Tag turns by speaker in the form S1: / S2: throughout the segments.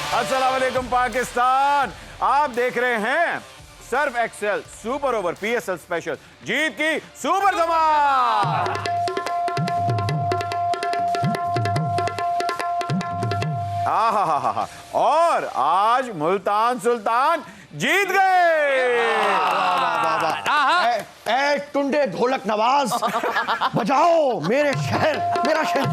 S1: अस्सलाम वालेकुम पाकिस्तान। आप देख रहे हैं Surf Excel super over PSL special, जीत की सुपर धमाल। और आज मुल्तान सुल्तान जीत गए।
S2: ए टुंडे ढोलक नवाज बजाओ मेरे शहर मेरा शहर।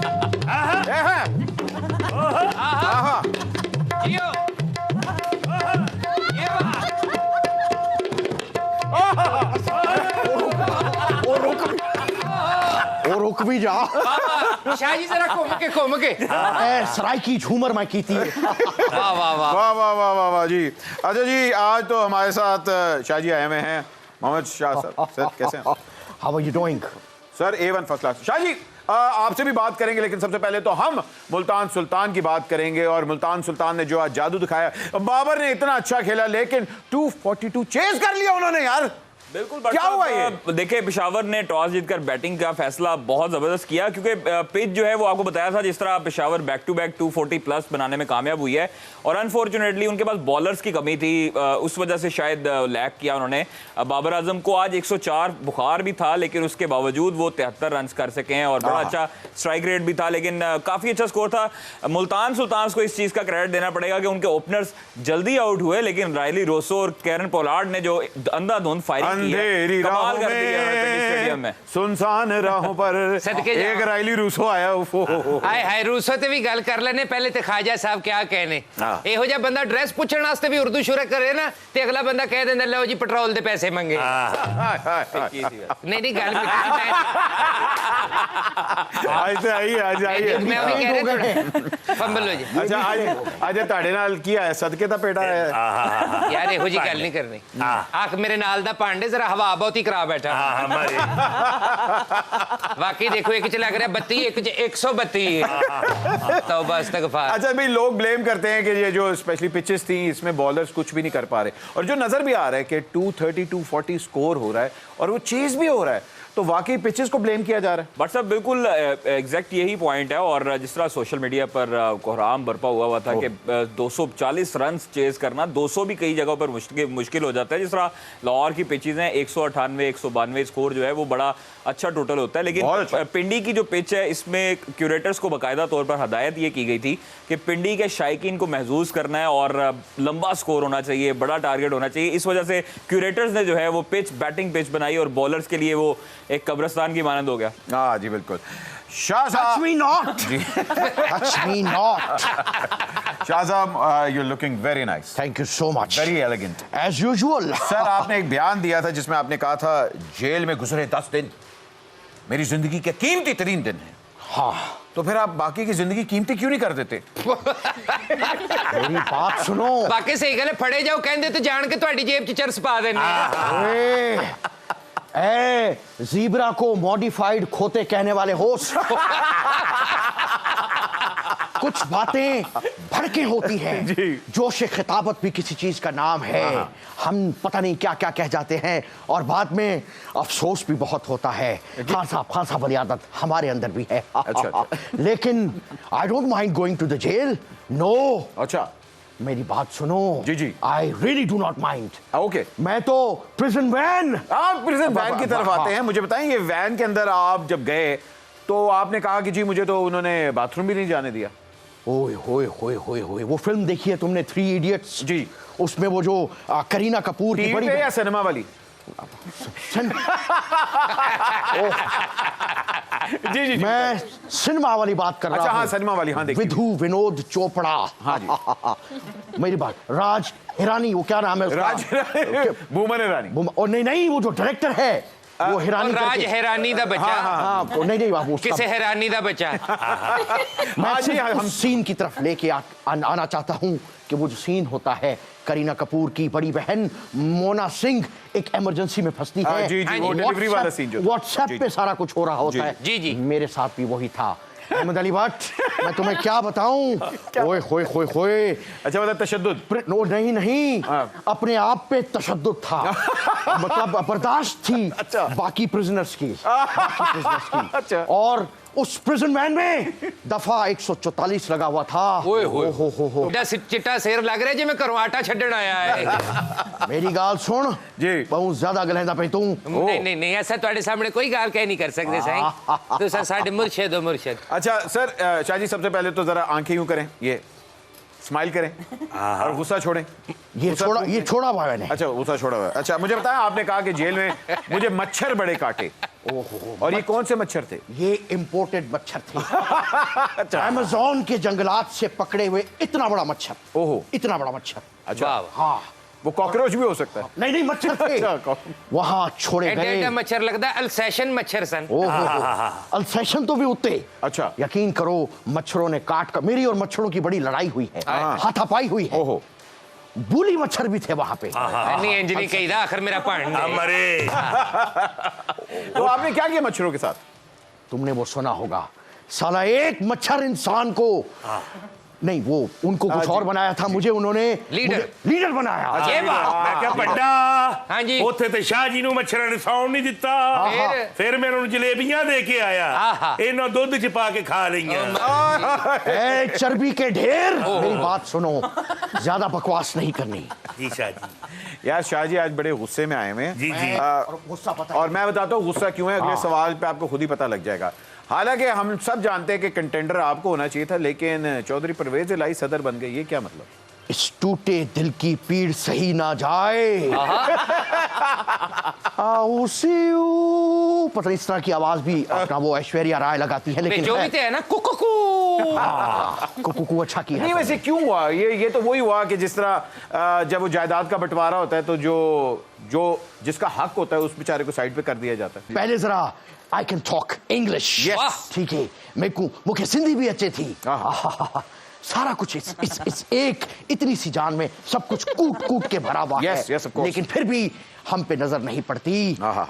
S2: और रुक भी जा
S3: शाहजी जरा घूम के
S2: सराय की झूमर मैं की थी।
S3: वाह वाह वाह
S1: वाह वाह वाह वाह वाह जी। अच्छा जी, आज तो हमारे साथ शाहजी आए हुए हैं। मोहम्मद शाह सर कैसे हैं?
S2: How are you doing?
S1: Sir A1 first class. Shahji आपसे भी बात करेंगे, लेकिन सबसे पहले तो हम मुल्तान सुल्तान की बात करेंगे। और मुल्तान सुल्तान ने जो आज जादू दिखाया, बाबर ने इतना अच्छा खेला लेकिन 242 चेज कर लिया उन्होंने यार।
S4: बिल्कुल
S1: क्या हुआ ये?
S4: देखिए, पेशावर ने टॉस जीतकर बैटिंग का फैसला बहुत जबरदस्त किया, क्योंकि पिच जो है वो आपको बताया था जिस तरह Peshawar back to back 240 plus बनाने में कामयाब हुई है। और अनफॉर्चुनेटली उनके पास बॉलर्स की कमी थी, उस वजह से शायद लैग किया उन्होंने। बाबर आजम को आज 104 बुखार भी था, लेकिन उसके बावजूद वो 73 रन कर सके हैं और बड़ा अच्छा स्ट्राइक रेट भी था, लेकिन काफी अच्छा स्कोर था। मुल्तान सुल्तान को इस चीज का क्रेडिट देना पड़ेगा कि उनके ओपनर्स जल्दी आउट हुए, लेकिन रायली रोसो और कैरन पोलार्ड ने जो अंधाधुंध फायरिंग
S1: अंधेरी राहों
S4: स्टेडियम में
S1: सुनसान राहों पर एक रायली रूसो आया।
S3: हाय हाय रूसो ते भी गल कर लेने पहले ते ख्वाजा साहब क्या कहने। ਇਹੋ ਜਿਹਾ ਬੰਦਾ ਡਰੈਸ ਪੁੱਛਣ ਵਾਸਤੇ ਵੀ ਉਰਦੂ ਸ਼ੁਰੂ ਕਰੇ ਨਾ ਤੇ ਅਗਲਾ ਬੰਦਾ ਕਹਿ ਦਿੰਦਾ ਲਓ ਜੀ ਪੈਟਰੋਲ ਦੇ ਪੈਸੇ ਮੰਗੇ। ਨਹੀਂ ਗੱਲ
S1: आज तो आई आज आई है।
S3: ਮੈਂ ਉਹ ਕਹਿ ਰਿਹਾ ਫੰਬਲ ਹੋ ਜੀ।
S1: अच्छा आज ਤੁਹਾਡੇ ਨਾਲ ਕੀ ਆਇਆ? ਸਦਕੇ ਦਾ ਪੇੜਾ ਆਇਆ
S3: ਯਾਰ ਇਹੋ ਜੀ ਗੱਲ ਨਹੀਂ ਕਰਨੀ। ਆਖ ਮੇਰੇ ਨਾਲ ਦਾ ਭਾਂਡੇ ਜ਼ਰਾ ਹਵਾ ਬਹੁਤੀ ਕਰਾ ਬੈਠਾ। वाकई देखो एक च लग रहा है 32, एक च 132। तौबा इस्तगफार।
S1: अच्छा भाई, लोग ब्लेम करते हैं कि ये जो स्पेशली पिचेस थी इसमें बॉलर्स कुछ भी नहीं कर पा रहे, और जो नजर भी आ रहा है कि 230 240 स्कोर हो रहा है और वो चेज भी हो रहा है, तो वाकई पिचेस को ब्लेम किया जा रहा है।
S4: बट साहब बिल्कुल एग्जैक्ट यही पॉइंट है। और जिस तरह सोशल मीडिया पर कोहराम बरपा हुआ था कि 240 रन चेज करना, 200 भी कई जगहों पर मुश्किल हो जाता है। जिस तरह लाहौर की पिचेज हैं 198 192 स्कोर जो है वो बड़ा अच्छा टोटल होता है, लेकिन
S1: अच्छा।
S4: पिंडी की जो पिच है इसमें क्यूरेटर्स को बाकायदा तौर पर हदायत ये की गई थी कि पिंडी के शायकीन को महसूस करना है और लंबा स्कोर होना चाहिए, बड़ा टारगेट होना चाहिए। इस वजह से क्यूरेटर्स ने जो है वो पिच बैटिंग पिच बनाई और बॉलर्स के लिए वो एक कब्रिस्तान की मानंद हो गया।
S1: हाँ जी बिल्कुल। शाह साहब,
S2: Touch me not. Touch me not.
S1: Shah साहब, you're looking very nice.
S2: Thank you so much.
S1: Very elegant.
S2: As usual.
S1: Sir आपने एक बयान दिया था जिसमें आपने कहा था जेल में गुजरे 10 दिन मेरी जिंदगी के कीमती तरीन दिन है।
S2: हाँ,
S1: तो फिर आप बाकी की जिंदगी कीमती क्यों नहीं कर देते?
S2: मेरी बात सुनो।
S3: बाकी सही गल है, फड़े जाओ कहंदे तो जान के तुम्हारी जेब च चरस पा देने।
S2: ए ज़ीब्रा को मॉडिफाइड खोते कहने वाले होस्ट। कुछ बातें भड़के होती हैं। जोश खिताबत भी किसी चीज का नाम है। हम पता नहीं क्या क्या कह जाते हैं और बाद में अफसोस भी बहुत होता है। खान साहब वाली आदत हमारे अंदर भी है।
S1: अच्छा।
S2: लेकिन I don't mind going to the jail. No.
S1: अच्छा,
S2: मेरी बात सुनो।
S1: जी।
S2: I really do not mind.
S1: Okay.
S2: मैं तो प्रिजन वैन।
S1: आप प्रिजन वैन की तरफ आते हैं। मुझे बताएं, ये वैन के अंदर आप जब गए तो आपने कहा कि जी मुझे तो उन्होंने बाथरूम भी नहीं जाने दिया।
S2: ओए होए होए होए होए, वो फिल्म देखी है तुमने 3 इडियट्स?
S1: जी।
S2: उसमें वो जो करीना कपूर की
S1: टीवी पे या सिनेमा वाली? जी।
S2: मैं सिनेमा वाली बात कर रहा हूं।
S1: अच्छा, हाँ सिनेमा वाली, हाँ देखिए।
S2: विधु विनोद चोपड़ा।
S1: हाँ जी।
S2: मेरी बात, राज हिरानी, वो क्या नाम है उसका?
S1: राज बूमन ईरानी।
S2: और नहीं, वो जो डायरेक्टर है वो हिरानी
S3: राज
S2: करके।
S3: हैरानी दा बच्चा।
S2: हाँ, नहीं बाबू,
S3: किसे हैरानी दा बच्चा।
S2: मैं सिर्फ हम सीन की तरफ लेके आना चाहता हूँ कि वो जो सीन होता है, करीना कपूर की बड़ी बहन मोना सिंह एक इमरजेंसी में फंसती है।
S1: जी, वो डिलीवरी वाला सीन जो
S2: व्हाट्सएप पे सारा कुछ हो रहा होता है।
S3: जी।
S2: मेरे साथ भी वही था। अहमद अली भट्ट, मैं तुम्हें क्या बताऊं। ओए होए होए होए।
S1: अच्छा, मतलब तशद्दुद?
S2: नहीं, अपने आप पे तशद्दुद था। मतलब बर्दाश्त थी।
S1: अच्छा।
S2: बाकी प्रिजनर्स की।
S1: अच्छा।
S2: और उस प्रिजन वैन में दफा 144 लगा हुआ था।
S3: ओए होए।
S2: हो।
S3: चिट्टा शेर लग रहा है जी मैं घरों आटा छड्डण आया है।
S2: मेरी गाल सुन
S1: जी।
S2: बहुत ज्यादा गलैंदा पे तू।
S3: नहीं ऐसा तुम्हारे सामने कोई गाल कह नहीं कर सकते साईं। तो सर साडे मुर्शिद हो मुर्शिद।
S1: अच्छा सर, शाह जी सबसे पहले तो जरा आंखें यूं करें, ये स्माइल करें और गुस्सा छोड़ें।
S2: ये छोड़ा हुआ मैंने।
S1: अच्छा, गुस्सा छोड़ा हुआ है। अच्छा, मुझे बताया, आपने कहा कि जेल में मुझे मच्छर बड़े काटे।
S2: ओहो,
S1: और ये कौन से मच्छर थे?
S2: ये इंपोर्टेड मच्छर थे। अमेज़न के जंगलात से पकड़े हुए इतना बड़ा मच्छर।
S1: ओहो,
S2: इतना बड़ा मच्छर।
S1: अच्छा।
S2: हाँ,
S1: वो कॉकरोच भी हो सकता है।
S2: नहीं मच्छर थे।
S1: अच्छा,
S2: वहां छोड़े गए।
S3: एडा मच्छर लगता है अल्सेशन मच्छर सन।
S2: अल्सेशन तो भी उतरे।
S1: अच्छा।
S2: यकीन करो, मच्छरों ने काट कर, मेरी और मच्छरों की बड़ी लड़ाई हुई है, हाथापाई हुई है।
S1: ओहो,
S2: बूली मच्छर भी थे वहां पे।
S3: नहीं इंजनी कही था आखिर मेरा पांड
S5: मरे।
S1: तो आपने क्या किया मच्छरों के साथ?
S2: तुमने वो सुना होगा, साला एक मच्छर इंसान को नहीं, वो उनको कुछ और बनाया था, मुझे उन्होंने लीडर बनाया।
S3: ये बात
S5: मैं क्या बड्डा।
S3: हाँ जी।
S5: ਉੱਥੇ ਤੇ ਸ਼ਾਹ ਜੀ ਨੂੰ ਮੱਛਰਾਂ ਨੇ ਸੌਣ ਨਹੀਂ ਦਿੱਤਾ। ਫਿਰ ਮੈਂ ਉਹਨੂੰ ਜਲੇਬੀਆਂ ਦੇ ਕੇ ਆਇਆ, ਇਹਨਾਂ ਦੁੱਧ ਚ ਪਾ ਕੇ ਖਾ ਲਈਆਂ।
S2: ए, चर्बी के ढेर, मेरी बात सुनो, ज्यादा बकवास नहीं करनी।
S5: जी शाह जी।
S1: यार शाह जी आज बड़े गुस्से में आए हुए हैं।
S5: जी जी।
S2: गुस्सा पता
S1: और मैं बताता हूँ गुस्सा क्यों है, अगले सवाल पे आपको खुद ही पता लग जाएगा। हालांकि हम सब जानते हैं कि कंटेंडर आपको होना चाहिए था, लेकिन चौधरी परवेज इलाही सदर बन गए, ये क्या मतलब?
S2: इस टूटे दिल की पीड़ सही ना जाए। पता नहीं इस तरह की आवाज भी अपना वो ऐश्वर्या राय लगाती है, लेकिन
S3: जो भी थे ना कुकू
S2: कुकू अच्छा किया।
S1: नहीं वैसे क्यों हुआ ये तो वही हुआ कि जिस तरह जब वो जायदाद का बंटवारा होता है तो जो जिसका हक होता है उस बेचारे को साइड पे कर दिया जाता है।
S2: पहले जरा आई कैन टॉक इंग्लिश। ठीक है, मुझे सिंधी भी अच्छे थी। सारा कुछ इस एक इतनी सी जान में सब कुछ कूट के भरा हुआ है। लेकिन फिर भी हम पे नजर नहीं पड़ती।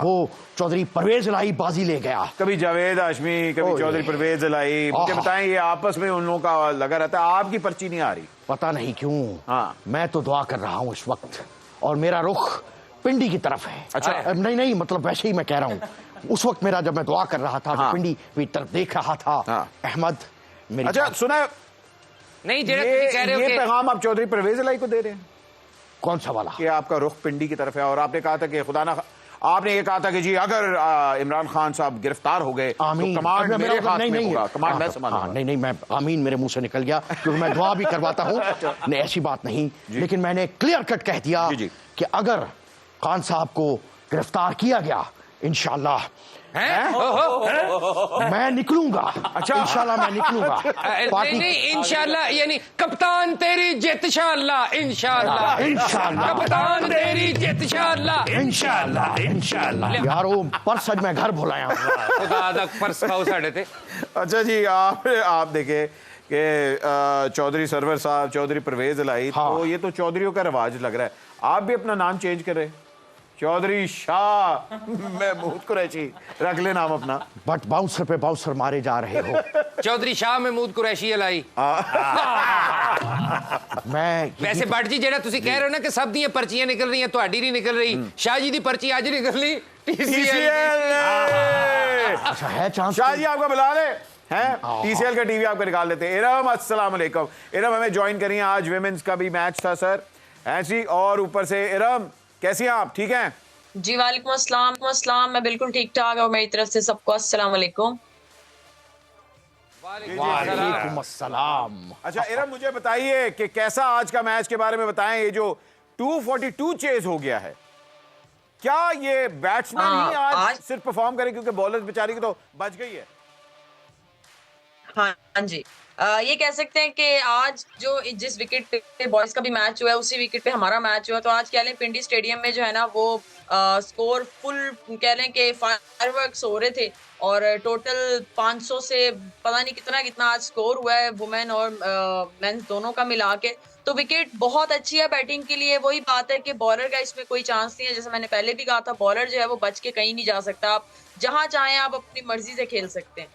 S2: वो चौधरी परवेज इलाही बाजी ले गया।
S1: कभी जावेद हाशमी, कभी चौधरी परवेज इलाही। मुझे बताएं, ये आपस में उन लोगों का लगा रहता है, आपकी पर्ची नहीं आ रही,
S2: पता नहीं क्यों। मैं तो दुआ कर रहा हूँ इस वक्त, और मेरा रुख पिंडी की तरफ है।
S1: अच्छा।
S2: नहीं मतलब वैसे ही मैं कह रहा हूँ, उस वक्त मेरा जब मैं दुआ कर रहा था तो पिंडी की तरफ देख रहा था। अहमद मेरी
S1: अच्छा सुना,
S3: नहीं
S1: ये पैगाम आप चौधरी परवेज इलाही को दे रहे हैं?
S2: कौन सा वाला?
S1: कि आपका रुख पिंडी की तरफ है, और आपने कहा था कि खुदा ना, आपने ये कहा था कि जी अगर इमरान खान साहब गिरफ्तार हो गए तो कमांड मेरे हाथ में होगा, कमांड मैं संभालूंगा।
S2: नहीं मैं आमीन मेरे मुंह से निकल गया, क्योंकि मैं दुआ भी करवाता हूँ। नहीं ऐसी बात नहीं, लेकिन मैंने क्लियर कट कह दिया कि अगर खान साहब को गिरफ्तार किया गया, इंशाल्लाह मैं निकलूंगा। अच्छा, इंशाल्लाह मैं निकलूंगा।
S3: नहीं इंशाल्लाह यानी कप्तान तेरी जित इंशाल्लाह, इंशाल्लाह कप्तान तेरी जित इंशाल्लाह।
S2: यारो पर्स आज मैं घर भुलाया
S3: खुदा पर्स खाओ साढ़े थे।
S1: अच्छा जी, आप देखे कि चौधरी सरवर साहब, चौधरी परवेज इलाही, तो ये तो चौधरियों का रिवाज लग रहा है, आप भी अपना नाम चेंज कर रहे हैं, चौधरी शाह महमूद कुरैशी रख ले नाम अपना।
S2: बट बाउंसर पे बाउंसर मारे जा रहे हो।
S3: चौधरी शाह महमूद कुरैशी इलाही।
S2: मैं
S3: वैसे बट जी जेड़ा तुसी कह रहे हो ना कि सब दी पर्चियां निकल रही हैं, ਤੁਹਾਡੀ नहीं निकल रही, शाह जी दी पर्ची आज निकल ली TCL।
S2: अच्छा है चांस,
S1: शाह जी आपको बुला ले हैं, TCL का टीवी आपको निकाल लेते हैं। इरम अस्सलाम वालेकुम। इरम हमें ज्वाइन करिए, आज विमेंस का भी मैच था सर, ऐसी, और ऊपर से इरम कैसी हैं आप, ठीक हैं?
S6: जी वालेकुम अस्सलाम, मैं बिल्कुल ठीक ठाक और मेरी तरफ से सबको अस्सलाम वालेकुम।
S2: वालेकुम अस्सलाम।
S1: अच्छा इरम मुझे बताइए कि कैसा आज का मैच के बारे में बताएं, ये जो 242 चेज हो गया है, क्या ये बैट्समैन ही आज सिर्फ परफॉर्म करें, क्योंकि बॉलर बेचारी की तो बच गई है?
S6: हाँ जी, ये कह सकते हैं कि आज जो जिस विकेट पे बॉयज का भी मैच हुआ है उसी विकेट पे हमारा मैच हुआ, तो आज कह लें पिंडी स्टेडियम में जो है ना वो स्कोर फुल कह लें कि फायरवर्क्स हो रहे थे, और टोटल 500 से पता नहीं कितना आज स्कोर हुआ है वुमेन और मेंस दोनों का मिला के। तो विकेट बहुत अच्छी है बैटिंग के लिए। वही बात है कि बॉलर का इसमें कोई चांस नहीं है, जैसे मैंने पहले भी कहा था, बॉलर जो है वो बच के कहीं नहीं जा सकता, आप जहां चाहें आप अपनी मर्जी से खेल सकते हैं।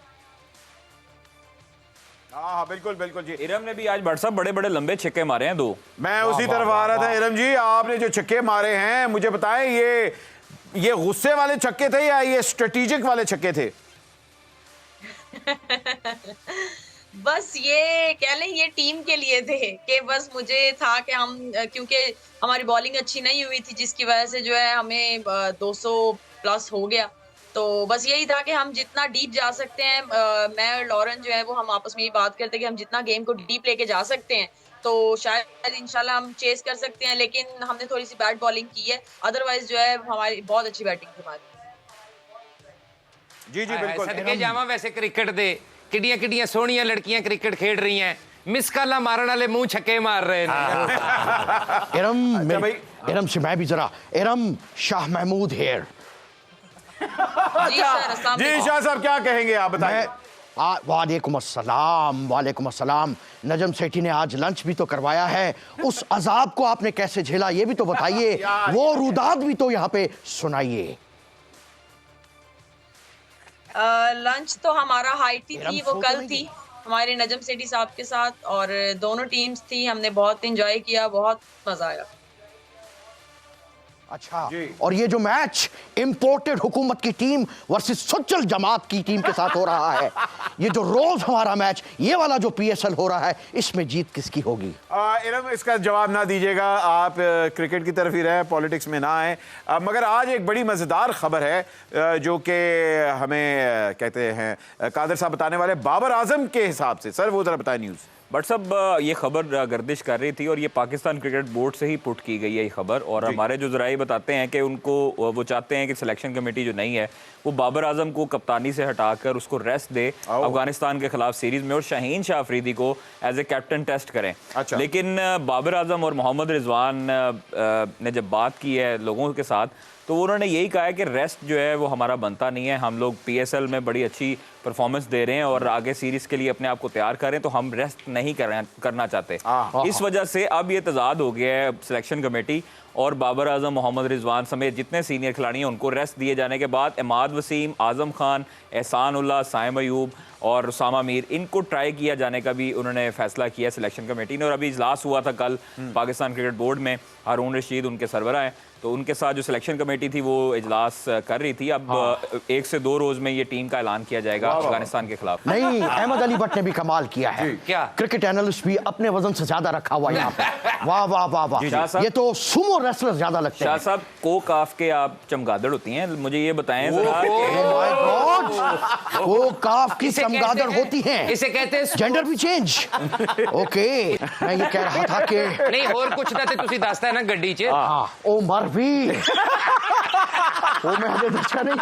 S1: हाँ बिल्कुल जी।
S4: इरम ने भी आज बट साहब बड़े लंबे छक्के मारे हैं 2।
S1: मैं उसी तरफ आ रहा था इरम जी, आपने जो छक्के मारे हैं मुझे बताएं, ये गुस्से वाले छक्के थे या ये स्ट्रेटेजिक वाले छक्के थे?
S6: बस ये कह लें ये टीम के लिए थे कि बस मुझे था कि हम क्योंकि हमारी बॉलिंग अच्छी नहीं हुई थी जिसकी वजह से जो है हमें 200 प्लस हो गया। तो बस यही था कि हम जितना डीप जा सकते हैं, मैं और लॉरेन जो है वो हम आपस में ये बात करते हैं कि हम जितना गेम को डीप लेके जा सकते हैं तो शायद इंशाल्लाह हम चेस कर सकते हैं। लेकिन हमने थोड़ी सी बैड बॉलिंग की है, अदरवाइज जो है हमारी बहुत अच्छी बैटिंग थी हमारी।
S1: जी जी बिल्कुल।
S3: सदके जावा वैसे क्रिकेट दे किड्डियां किड्डियां सोहणियां लड़कियां क्रिकेट खेड रही हैं, मिस कॉलां मारन वाले मुंह छक्के मार रहे हैं।
S2: इरम से मैं भी जरा, इरम शाह महमूद हेयर।
S6: जी सर, अस्सलाम
S1: जी
S6: वालेकुम।
S1: शाह साहब क्या कहेंगे आप बताइए।
S2: वालेकुम अस्सलाम, वालेकुम अस्सलाम। नजम सेठी ने आज लंच भी तो करवाया है, उस अजाब को आपने कैसे झेला ये भी तो बताइए, वो रुदाद भी तो यहाँ पे सुनाइए।
S6: लंच तो हमारा हाई टी
S2: इरम
S6: थी, वो
S2: सो
S6: कल
S2: तो नहीं
S6: थी हमारे नजम सेठी साहब के साथ और दोनों टीम्स थी, हमने बहुत एंजॉय किया, बहुत मजा आया।
S2: अच्छा,
S1: जी।
S2: और ये जो मैच इंपोर्टेड हुकूमत की टीम वर्सेस सुच्चल जमात की टीम के साथ हो रहा है, ये जो रोज हमारा मैच, ये वाला जो पीएसएल हो रहा है, इसमें जीत किसकी होगी?
S1: इरम इसका जवाब ना दीजिएगा, आप क्रिकेट की तरफ ही रहे, पॉलिटिक्स में ना आए। मगर आज एक बड़ी मज़ेदार खबर है जो कि हमें कहते हैं कादर साहब बताने वाले बाबर आजम के हिसाब से। सर वो जरा बताएं न्यूज़।
S4: बट सब ये खबर गर्दिश कर रही थी और ये पाकिस्तान क्रिकेट बोर्ड से ही पुट की गई है ये खबर, और हमारे जो जराए बताते हैं कि उनको वो चाहते हैं कि सिलेक्शन कमेटी जो नहीं है वो बाबर आजम को कप्तानी से हटाकर उसको रेस्ट दे अफगानिस्तान के खिलाफ सीरीज में और शाहीन शाह अफरीदी को एज ए कैप्टन टेस्ट करें।
S1: अच्छा।
S4: लेकिन बाबर आजम और मोहम्मद रिजवान ने जब बात की है लोगों के साथ तो उन्होंने यही कहा है कि रेस्ट जो है वो हमारा बनता नहीं है, हम लोग पीएसएल में बड़ी अच्छी परफॉर्मेंस दे रहे हैं और आगे सीरीज के लिए अपने आप को तैयार करें, तो हम रेस्ट नहीं करना चाहते। इस वजह से अब ये तजाद हो गया है सिलेक्शन कमेटी और बाबर आजम, मोहम्मद रिजवान समेत जितने सीनियर खिलाड़ी हैं उनको रेस्ट दिए जाने के बाद इमाद वसीम, आजम खान, एहसान उल्लाह, साइम अयूब और उसामा मीर, इनको ट्राई किया जाने का भी उन्होंने फैसला किया सिलेक्शन कमेटी ने। और अभी इजलास हुआ था कल पाकिस्तान क्रिकेट बोर्ड में, हारून रशीद उनके सरबराह हैं, तो उनके साथ जो सिलेक्शन कमेटी थी वो इजलास कर रही थी। अब 1 से 2 रोज में ये टीम का ऐलान किया जाएगा अफगानिस्तान के खिलाफ।
S2: नहीं, अहमद अली भट्ट ने भी कमाल किया है।
S3: क्या?
S2: क्रिकेट एनालिस्ट भी अपने वजन से ज्यादा रखा हुआ यहाँ पे। वाह वाह वाह वाह, ये तो सुमो रेसलर ज्यादा लगते
S4: शाह
S2: हैं।
S4: साहब को काफ के आप चमगादड़ होती हैं, मुझे ये बताएं जरा
S2: माय गॉड, वो काफ की चमगादड़ होती हैं।
S3: इसे कहते हैं
S2: जेंडर भी चेंज। ओके, मैं ये कह रहा था कि
S3: नहीं और कुछ ना ते तुसी दसदा है ना गड्डी च
S2: ओ मर भी वो मैं हजे दसा नहीं।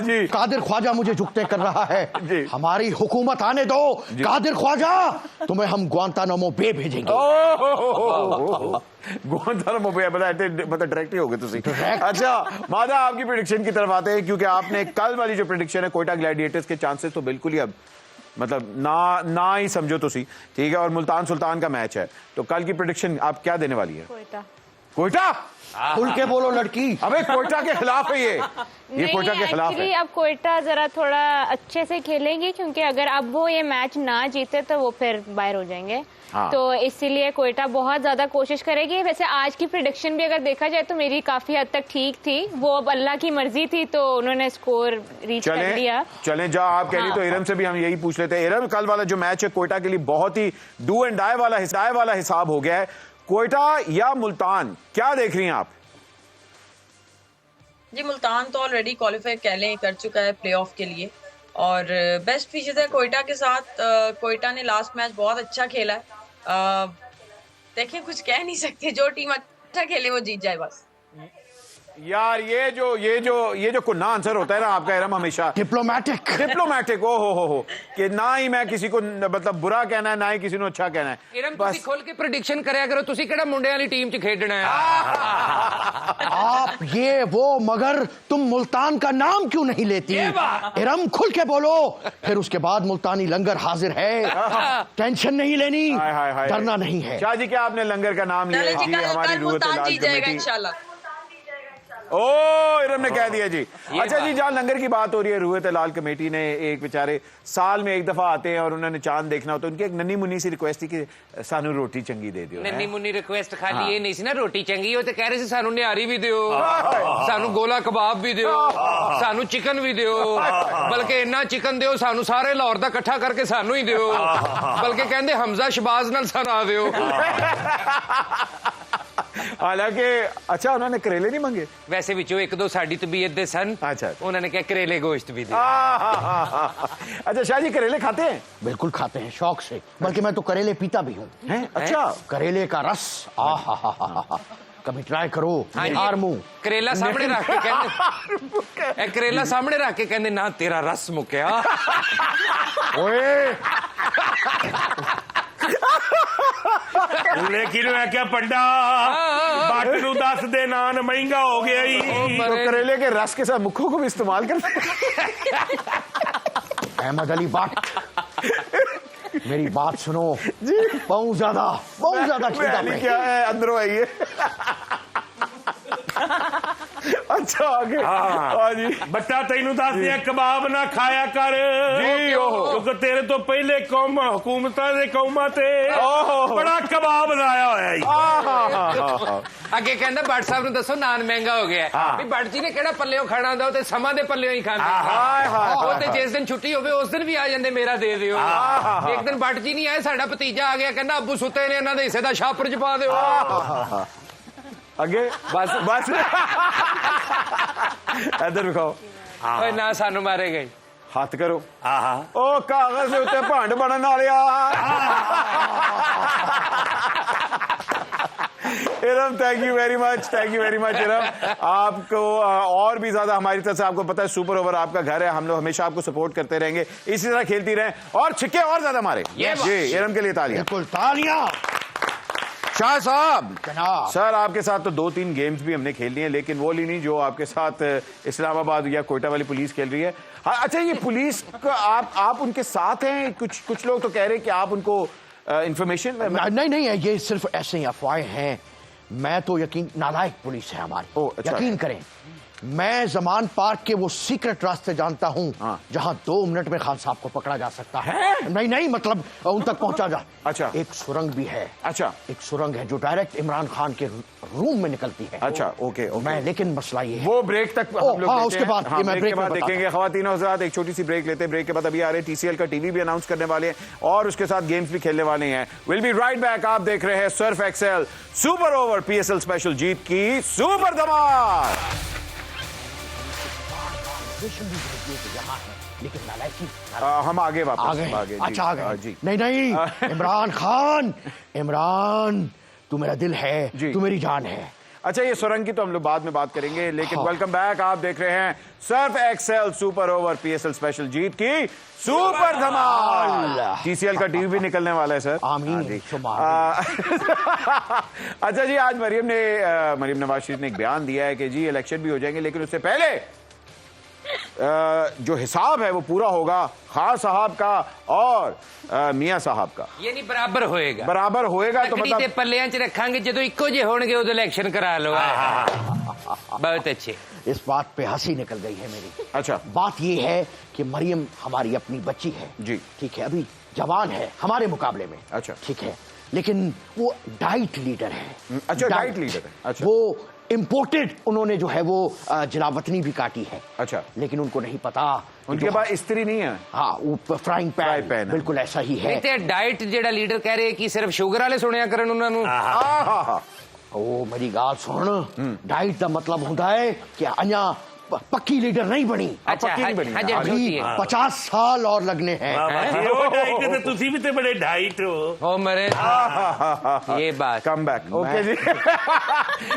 S1: जी
S2: कादिर ख्वाजा मुझे झुकते कर रहा
S1: जी।
S2: है, हमारी हुकूमत आने दो कादिर ख्वाजा, तुम्हें हम ग्वांतानामो बे भेजेंगे।
S1: गुआंतानामो बे मतलब डायरेक्ट ही हो गए तुसी। अच्छा मादा, आपकी प्रेडिक्शन की तरफ आते हैं क्योंकि आपने कल वाली जो प्रेडिक्शन है कोयटा ग्लैडिएटर्स के चांसेस तो बिल्कुल ही अब मतलब ना ही समझो तुसी, ठीक है, और मुल्तान सुल्तान का मैच है, तो कल की प्रेडिक्शन आप क्या देने वाली है? कोयटा
S2: खुल के बोलो लड़की।
S1: अबे कोयटा के खिलाफ है ये कोयटा के खिलाफ है।
S7: अब कोयटा जरा थोड़ा अच्छे से खेलेंगे क्योंकि अगर अब वो ये मैच ना जीते तो वो फिर बाहर हो जाएंगे।
S1: हाँ।
S7: तो इसीलिए कोयटा बहुत ज्यादा कोशिश करेगी। वैसे आज की प्रेडिक्शन भी अगर देखा जाए तो मेरी काफी हद तक ठीक थी, वो अब अल्लाह की मर्जी थी तो उन्होंने स्कोर रीच कर लिया।
S1: चलें जा आप कह रही तो इरम से भी हम यही पूछ लेते हैं। इरम, कल वाला जो मैच है कोयटा के लिए बहुत ही डू एंड डाई वाला हिसाब हो गया है, कोयटा या मुल्तान, क्या देख रही हैं आप?
S6: जी मुल्तान तो ऑलरेडी क्वालिफाई कह लें कर चुका है प्लेऑफ के लिए और बेस्ट फीचर्स है कोयटा के साथ। कोयटा ने लास्ट मैच बहुत अच्छा खेला है। देखिए कुछ कह नहीं सकते, जो टीम अच्छा खेले वो जीत जाए बस।
S1: यार ये जो कुन्ना आंसर होता है ना आपका इरम, हमेशा डिप्लोमेटिक हो कि ना ही मैं किसी को मतलब बुरा कहना है ना ही किसी को अच्छा कहना है।
S3: इरम तुसी खोल के प्रेडिक्शन करया करो, तुसी केड़ा मुंडे वाली टीम च खेडना है।
S2: आप ये वो मगर तुम मुल्तान का नाम क्यों नहीं लेती? इरम खुल के बोलो, फिर उसके बाद मुल्तानी लंगर हाजिर है, टेंशन नहीं लेनी, डरना नहीं है।
S1: शाह जी क्या आपने लंगर का नाम लिया?
S6: कल मुल्तान जीत जाएगा इंशाल्लाह।
S1: ओ इरम ने कह दिया जी। अच्छा जी, जहाँ लंगर की बात हो रही है, रूहत लाल कमेटी ने एक बेचारे साल में एक दफा आते हैं और उन्होंने चांद देखना होता है, उनकी एक नन्ही मुन्नी सी रिक्वेस्ट थी कि सानू रोटी चंगी दे दियो।
S3: नन्नी मुन्नी रिक्वेस्ट खाली ये नहीं सी ना रोटी चंगी, हो तो कह रहे सी सानू निहारी भी दियो, सानू गोला कबाब भी दियो, सानू चिकन भी दियो, बल्कि इन्ना चिकन दियो सानू सारे लाहौर दा इकट्ठा करके सानू ही दियो, बल्कि कहंदे हमजा शबाज नाल सना दियो।
S1: हालांकि अच्छा उन्होंने करेले नहीं मंगे
S3: वैसे विचों एक दो साडी तबीयत दे सन,
S1: अच्छा।
S3: उन्होंने कहा करेले गोश्त भी दे।
S1: अच्छा शाह जी, करेले खाते हैं?
S2: बिल्कुल खाते हैं, शौक से, बल्कि मैं तो करेले पीता भी हूँ।
S1: अच्छा,
S2: करेले का रस, आहा, कभी ट्राई करो।
S3: हाँ जी।
S2: निहार मुंह।
S3: करेला सामने रख के कहंदे करेला सामने रख के कहंदे ना तेरा रस मुक्या।
S2: ओए
S5: लेकिन मैं क्या पंडा बट नू 10 दे नान महंगा हो गया ही।
S1: तो करेले के रस के साथ मुखों को भी इस्तेमाल करते हैं।
S2: अहमद अली भट्ट, मेरी बात सुनो, बहुत ज्यादा चिंता में।
S1: क्या है, अंदरों आइए। अच्छा आगे। हाँ जी।
S5: बट्टा तेनू दस दिया कबाब ना खाया कर
S1: जी, ओहो।
S5: क्योंकि तेरे तो पहले कौम हुकूमतां दे कौमां ते
S1: ओहो।
S5: बड़ा कबाब लाया होया ही।
S3: अगे कहंदा भट्ट साहब ने दसो नान महंगा हो गया है। भी भट्ट जी ने केड़ा पल्लियों खाना ਹੁੰਦਾ, ਉਹ ਤੇ ਸਮਾਂ ਦੇ ਪੱਲਿਓਂ ਹੀ ਖਾਂਦੇ।
S1: हाय हाय
S3: ਉਹ ਤੇ ਜਿਸ ਦਿਨ ਛੁੱਟੀ ਹੋਵੇ ਉਸ ਦਿਨ ਵੀ ਆ ਜਾਂਦੇ ਮੇਰਾ ਦੇ ਦਿਓ। ਇੱਕ ਦਿਨ ਭੱਟ ਜੀ ਨਹੀਂ ਆਏ, ਸਾਡਾ ਭਤੀਜਾ ਆ ਗਿਆ, ਕਹਿੰਦਾ ਅੱਬੂ ਸੁੱਤੇ ਨੇ, ਇਹਨਾਂ ਦੇ ਹਿੱਸੇ ਦਾ ਛਾਪਰ ਚ ਪਾ ਦਿਓ।
S1: आगे बस बस। इधर दिखाओ,
S3: ਓਏ ਨਾ ਸਾਨੂੰ ਮਾਰੇ ਗਏ।
S1: हाथ करो।
S5: आहा
S1: ओ कागज के उत्ते भंड बनन Walia. Iram thank you very much Iram. आपको और भी ज्यादा हमारी तरफ से, आपको पता है सुपर ओवर आपका घर है, हम लोग हमेशा आपको सपोर्ट करते रहेंगे, इसी तरह खेलती रहें और छिक्के और ज्यादा मारे। जी इरम के लिए तालियां।
S2: बिल्कुल तालियां।
S1: शाह साहब,
S2: जनाब।
S1: सर आपके साथ तो 2-3 गेम्स भी हमने खेल लिए, लेकिन वो ली नहीं जो आपके साथ इस्लामाबाद या कोयटा वाली पुलिस खेल रही है। हाँ, अच्छा ये पुलिस का आप उनके साथ हैं? कुछ लोग तो कह रहे हैं कि आप उनको इंफॉर्मेशन।
S2: नहीं, ये सिर्फ ऐसे ही अफवाहें हैं। मैं तो नालायक पुलिस है हमारी।
S1: ओह, अच्छा।
S2: यकीन करें, मैं जमान पार्क के वो सीक्रेट रास्ते जानता हूँ जहाँ 2 मिनट में खान साहब को पकड़ा जा सकता है। नहीं, मतलब उन तक पहुंचा जा।
S1: अच्छा।
S2: एक सुरंग भी है।
S1: अच्छा,
S2: एक सुरंग है जो डायरेक्ट इमरान खान के रूम में निकलती है।
S1: अच्छा, ओके।
S2: मैं, लेकिन मसला ये है,
S1: वो ब्रेक तक हम लोग
S2: हाँ, उसके बाद मैं
S1: ब्रेक के बाद देखेंगे। ख्वातीन और हज़रात, एक छोटी सी ब्रेक लेते हैं। ब्रेक के बाद अभी आ रहे TCL का टीवी भी अनाउंस करने वाले हैं और उसके साथ गेम्स भी खेलने वाले हैं। Will be right back. आप देख रहे हैं Surf Excel super over PSL special, जीत की सुपर धमाल।
S2: लेकिन नालायकी
S1: हम आगे वापस
S2: आगे। अच्छा आ गए
S1: जी।
S2: नहीं इमरान खान, इमरान तू मेरा दिल है, तू मेरी जान है।
S1: अच्छा ये सुरंग की तो हम लोग बाद में बात करेंगे, लेकिन वेलकम बैक। आप देख रहे हैं Surf Excel super over PSL special, जीत की सुपर धमाल। TCL का टीवी भी निकलने वाला है सर।
S2: आमीन।
S1: अच्छा जी, आज मरियम नवाज शरीफ ने एक बयान दिया है कि जी इलेक्शन भी हो जाएंगे, लेकिन उससे पहले जो हिसाब है वो पूरा होगा खान साहब का और मियां साहब का।
S3: ये नहीं बराबर होएगा
S1: तो मतलब
S3: पल्लियां च रखांगे, जो इको जे होंगे उदो इलेक्शन करा लो। बहुत अच्छे।
S2: इस बात पे हंसी निकल गई है मेरी।
S1: अच्छा,
S2: बात ये है कि मरियम हमारी अपनी बच्ची है
S1: जी,
S2: ठीक है, अभी जवान है हमारे मुकाबले में।
S1: अच्छा,
S2: ठीक है, लेकिन वो डाइट लीडर है।
S1: अच्छा, डाइट लीडर है। अच्छा,
S2: वो इम्पोर्टेड, उन्होंने जो है वो जलावतनी भी काटी है।
S1: अच्छा,
S2: लेकिन उनको नहीं पता
S1: उनके पास स्त्री नहीं है।
S2: हाँ, वो फ्राइंग पैन बिल्कुल ऐसा ही है।
S3: डाइट जेड़ा लीडर कह रहे कि सिर्फ शुगर वाले सुनिया करन उन्होंने।
S2: ओ मेरी गाल सुन, डाइट का मतलब होता है कि अन्या पक्की लीडर नहीं बनी।
S3: अच्छा,
S1: पक्की नहीं बनी।
S2: अभी 50 साल और लगने हैं।
S5: डाइट तुसी भी तो बड़े डाइट हो।
S3: मरे ये बात।
S1: Come back. ओके जी।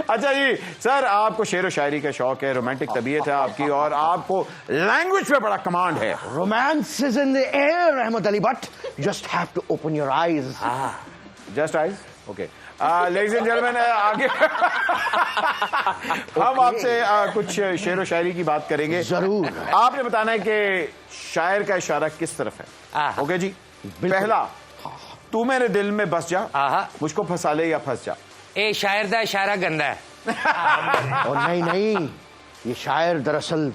S1: अच्छा जी सर, आपको शेर व शायरी का शौक है, रोमांटिक तबीयत है आपकी और आपको लैंग्वेज पे बड़ा कमांड है।
S2: Romance is in the air Ahmed Ali Bhatt, just have to open your eyes.
S1: Just eyes. Okay ladies and gentleman, आगे हम आपसे कुछ शेर व शायरी की बात करेंगे।
S2: जरूर।
S1: आपने बताना है कि शायर का इशारा किस तरफ है। ओके जी। पहला, तू मेरे दिल में बस जा, मुझको फंसा ले या फंस जा।
S3: ए शायर दा इशारा गंदा है,
S2: और नहीं, ये शायर दरअसल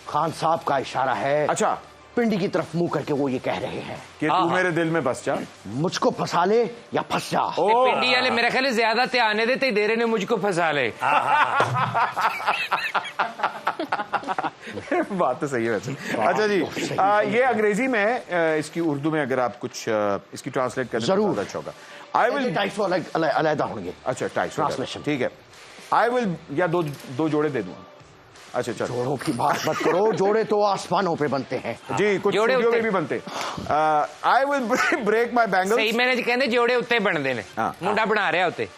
S2: खान साहब का इशारा है।
S1: अच्छा,
S2: पिंडी की तरफ मुंह करके वो ये कह रहे हैं
S1: कि तू मेरे दिल में बस जा।
S2: मुझको फंसा ले या फंस जा।
S3: पिंडी वाले मेरे ख्याल ज्यादा ध्यान देते दे रहे ने मुझको फंसा ले।
S1: बात तो सही है वैसे। अच्छा जी, ये अंग्रेजी में है, इसकी उर्दू में अगर आप कुछ इसकी ट्रांसलेट करें तो
S2: जरूर।
S1: ज्यादा अच्छा होगा। आई विल
S2: 250 अलग होंगे।
S1: अच्छा, 250
S2: Translation।
S1: ठीक है। आई विल, या दो जोड़े दे दूंगा। अच्छा चलो,
S2: जोड़ों की बात मत करो, जोड़े तो आसमानों पे बनते हैं।
S1: जी, कुछ
S3: जोड़े
S1: स्टूडियो में
S3: उत्ते।
S1: भी बनते। आई विल ब्रेक माई
S3: सही
S1: बैंगल्स।
S3: मैंने कहने जोड़े उत्ते बनते ने,
S1: हाँ।
S3: मुंडा बना रहा उत्ते।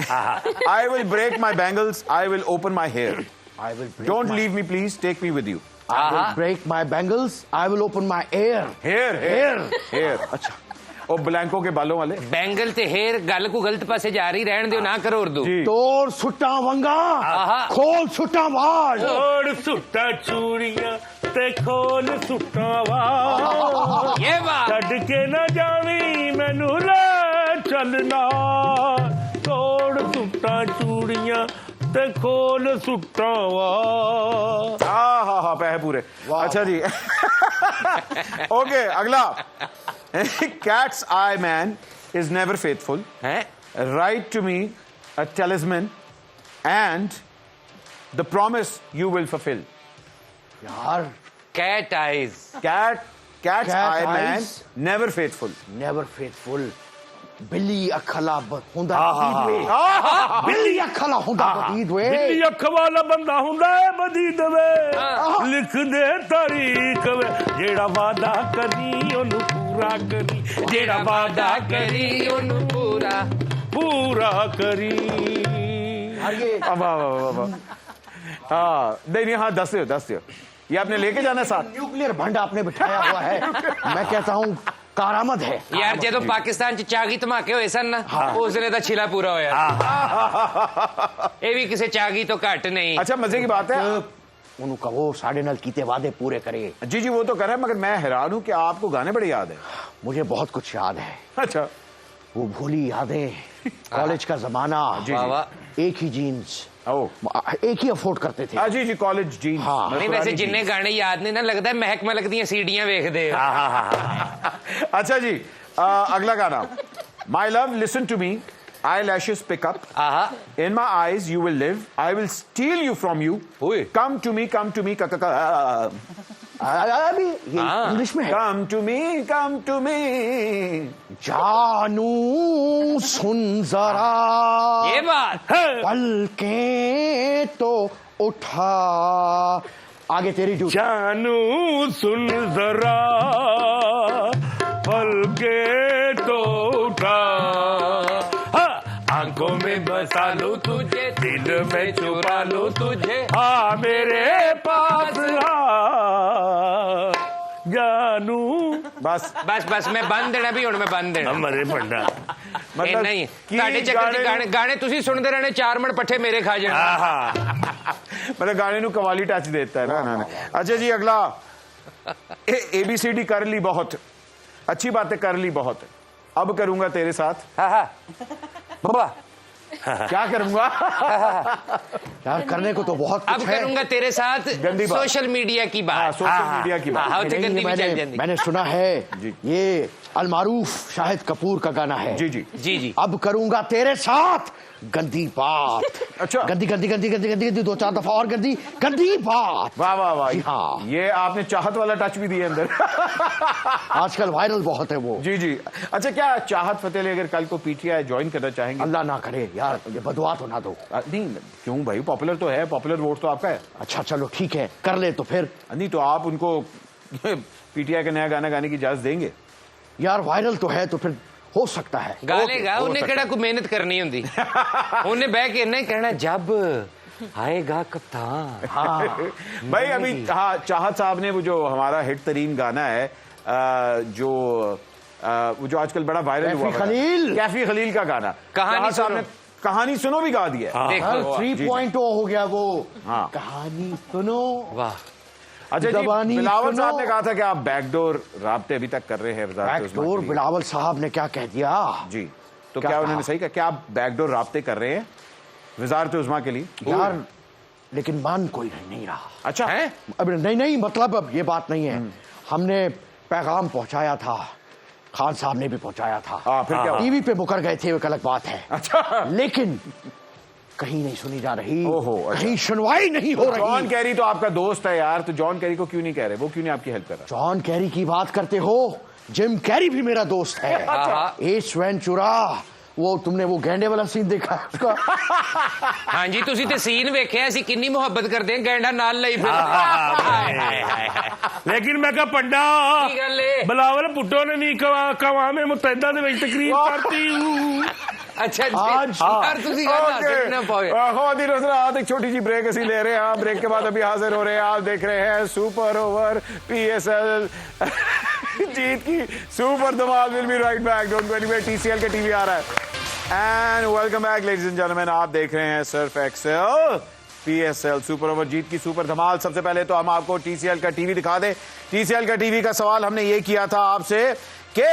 S1: I will break my bangles. I will open my hair.
S2: I will break
S1: don't
S2: my-
S1: leave me please, take me with you.
S2: I will break my bangles. I will open my ear.
S1: Hair. अच्छा, और Blanco के बालों वाले।
S3: Bangle ते हेर गल को गलत पासे जा रही रहन दियो ना करो उर्दू।
S1: जी।
S2: तोड़ सुट्टा वंगा, खोल सुट्टा बाज।
S5: छोड़ सुट्टा चूड़ियां ते खोल सुट्टा वाल।
S3: ये बात
S5: छड़ के न जावी मैनू ले चलना। तोड़ सुट्टा चूड़ियां ते खोल सुट्टा वाल।
S1: हाँ, पैसे पूरे। अच्छा जी। ओके, अगला। Cat's eye man is never faithful.
S3: है।
S1: Write to me a talisman and the promise you will fulfill.
S2: यार,
S3: cat eyes.
S1: Cat's
S2: Cat
S1: eye man
S2: eyes?
S1: never faithful.
S2: never faithful. बिल्ली अखला हुंदा बदीद वे। बिल्ली अखला हुंदा बदीद वे।
S5: बिल्ली अख वाला बंदा हुंदा है बदीद वे। लिख दे तारीख वे, जेड़ा वादा करी ओनू पूरा करी। जेड़ा वादा करी
S3: ओनू
S5: पूरा करी।
S1: नहीं, हाँ, 10 दियो। ये आपने लेके जाना है साथ।
S2: न्यूक्लियर भंडा आपने बिठाया हुआ है। मैं कहता हूँ कारामद है।
S3: यार जो पाकिस्तान च चागी धमाके होए सन ना, उसने तो छिला पूरा होया। ये भी किसी चागी तो घट नहीं।
S1: अच्छा, मजे की बात है।
S2: उन्होंने कहो साढ़े नल कीते वादे पूरे करे।
S1: जी, वो तो कर रहे हैं, मगर मैं हैरान हूँ कि आपको गाने बड़े याद है।
S2: मुझे बहुत कुछ याद है।
S1: अच्छा,
S2: वो भूली यादें, कॉलेज का जमाना।
S3: वाह वाह।
S2: एक ही जीन्स,
S1: ओ,
S2: एक ही अफोर्ड करते थे।
S1: जी, कॉलेज जीन्स।
S2: हाँ।
S3: नहीं वैसे जिन्ने गाने याद नहीं ना, लगता है महक मलक दी सीढ़ियां वेखदे हो।
S1: अच्छा जी, अगला गाना। My love listen to me, I lashes pick up, in my eyes you will live, I will steal you from you, come to me
S2: अभी ये इंग्लिश में है।
S1: कम टू मी
S2: जानू सुन जरा,
S3: ये बात
S2: पलकें तो उठा। आगे तेरी ड्यूटी।
S5: जानू सुन जरा, पलके तो उठा। आंखों में बसा लो तुझे, दिल में छुपा लो तुझे। हाँ मेरे पास आ जानू।
S1: बस
S3: बस मैं बंद देना भी हुण मैं बंद देना।
S5: मरे भंडा
S3: मतलब नहीं
S1: की
S3: ਤੁਹਾਡੇ ਚੱਕਰ ਚ
S1: गाने-
S3: गाने ਤੁਸੀਂ ਸੁਣਦੇ ਰਹਿਣੇ 4 ਮਿੰਟ ਪੱਠੇ ਮੇਰੇ ਖਾ ਜਾਣਾ।
S1: मतलब गाने ਨੂੰ कवाली टच देता है ना। अच्छा जी, अगला। ABCD कर ली बहुत, अच्छी बातें कर ली बहुत, अब करूंगा तेरे साथ।
S3: बाबा
S1: क्या करूंगा?
S2: यार करने को तो बहुत
S3: अब
S2: कुछ है।
S3: करूंगा तेरे साथ
S1: गंदी बात।
S3: सोशल मीडिया की बात।
S1: सोशल मीडिया की बात।
S3: हाँ,
S2: नहीं,
S3: गंदी भी चल जाती।
S2: मैंने सुना है
S1: जी।
S2: ये अलमारूफ शाहिद कपूर का गाना है।
S1: जी
S3: जी
S2: अब करूंगा तेरे साथ गंदी बात।
S1: अच्छा।
S2: गंदी गंदी गंदी गंदी गंदी गंदी 2-4 दफा और गंदी बात।
S1: वाह वाह वाह।
S2: जी हाँ।
S1: ये आपने चाहत वाला टच भी दिया अंदर।
S2: आजकल वायरल बहुत है वो।
S1: जी। अच्छा, क्या चाहत फतेह अली अगर कल को PTI ज्वाइन करना चाहेंगे?
S2: अल्लाह ना करे यार, ये बदुआ तो ना दो।
S1: नहीं, क्यों भाई, पॉपुलर तो है, पॉपुलर वोट तो आपका है।
S2: अच्छा चलो ठीक है, कर ले तो फिर।
S1: नहीं तो आप उनको PTI का नया गाना गाने की इजाजत देंगे?
S2: यार वायरल तो है तो फिर हो सकता है।
S3: गालेगा उन्हें केड़ा कोई मेहनत करनी होंदी। उन्हें बह के इन्हें कहना जब आएगा कप्तान।
S2: हाँ
S1: भाई अभी हाँ, चाहत साहब ने वो जो हमारा हिट तरीन गाना है, वो जो आजकल बड़ा वायरल हुआ, कैफी खलील का गाना,
S3: कहानी
S1: चाहत साहब ने कहानी सुनो भी गा दिया है।
S3: देखो
S2: 3.0 हो गया वो।
S1: हाँ।
S2: कहानी सुनो।
S3: वाह।
S1: अच्छा जी,
S2: जबानी
S1: बिलावल
S2: सुनो।
S1: साहब ने कहा था कि आप बैकडोर राब्ते अभी तक कर रहे हैं वज़ारत उस्मा
S2: बैकडोर
S1: के लिए।
S2: बिलावल साहब ने क्या कह दिया?
S1: जी, तो
S2: क्या
S1: क्या
S2: कहा?
S1: उन्होंने सही कहा? क्या आप बैकडोर राब्ते कर रहे हैं? वजारत उज़्मा के लिए।
S2: यार लेकिन मान कोई नहीं रहा।
S1: अच्छा है।
S2: अब नहीं मतलब अब ये बात नहीं है। हमने पैगाम पहुंचाया था, खान साहब ने भी पहुंचाया था।
S1: फिर क्या हुआ?
S2: टीवी पे मुकर गए थे, वो एक अलग बात है।
S1: अच्छा
S2: लेकिन कहीं नहीं सुनी जा रही।
S1: ओहो, अच्छा।
S2: कहीं सुनवाई नहीं हो
S1: जॉन
S2: रही।
S1: कैरी तो आपका दोस्त है यार, तो जॉन कैरी को क्यों नहीं कह रहे? वो क्यों नहीं आपकी हेल्प कर रहा?
S2: जॉन कैरी की बात करते हो, जिम कैरी भी मेरा दोस्त है। एस वेंचुरा, वो तुमने वो गैंडे वाला सीन देखा है उसका?
S3: हाँ जी, तुसी ते सीन वेख्या ਅਸੀਂ ਕਿੰਨੀ ਮੁਹੱਬਤ ਕਰਦੇ ਹਾਂ, ਗੈਂਡਾ ਨਾਲ ਲਈ ਫਿਰ।
S5: लेकिन मैं कहा पंडा
S3: ਕੀ ਗੱਲ ਏ?
S5: बिलावल भुट्टो ने नहीं कवामे मुतहदा दे विच तकरीर करती हूं।
S3: ਅੱਛਾ ਜੀ,
S2: आज-
S3: यार ਤੁਸੀਂ ਗੱਲ ਹੱਸਣ ना पाओ।
S1: ख़वातीन और हज़रात, एक छोटी सी ब्रेक ਅਸੀਂ ले रहे हैं। ब्रेक के बाद अभी हाजिर हो रहे हैं। आप देख रहे हैं सुपर ओवर PSL जीत की सुपर धमाल। Will be right back, don't go anywhere. TCL के टीवी आ रहा है। And welcome back ladies and gentleman, आप देख रहे हैं Surf Excel PSL super over जीत की सुपर धमाल। सबसे पहले तो हम आपको TCL का टीवी दिखा दें। TCL का टीवी का सवाल हमने ये किया था आपसे कि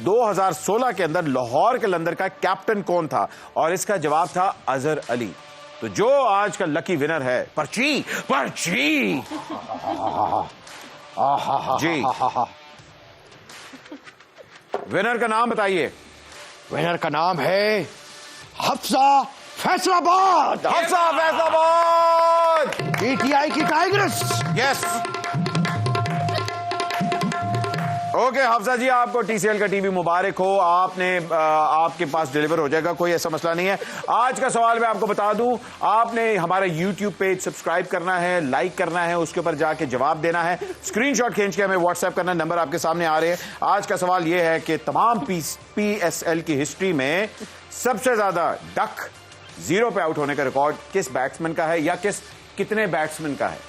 S1: 2016 के अंदर लाहौर कलंदर का कैप्टन कौन था, और इसका जवाब था अजहर अली। तो जो आज का लकी विनर है, पर्ची जी, विनर का नाम बताइए।
S2: विनर का नाम है हफ्सा फैसलाबाद।
S1: हफ्सा फैसलाबाद।
S2: PTI की टाइगर्स।
S1: यस, ओके हफ्सा जी, आपको TCL का टीवी मुबारक हो। आपके पास डिलीवर हो जाएगा, कोई ऐसा मसला नहीं है। आज का सवाल मैं आपको बता दूं, आपने हमारा YouTube पेज सब्सक्राइब करना है, लाइक करना है, उसके ऊपर जाके जवाब देना है, स्क्रीनशॉट खींच के हमें व्हाट्सएप करना। नंबर आपके सामने आ रहे हैं। आज का सवाल यह है कि तमाम PSL की हिस्ट्री में सबसे ज्यादा डक 0 पे आउट होने का रिकॉर्ड किस बैट्समैन का है, या कितने बैट्समैन का है?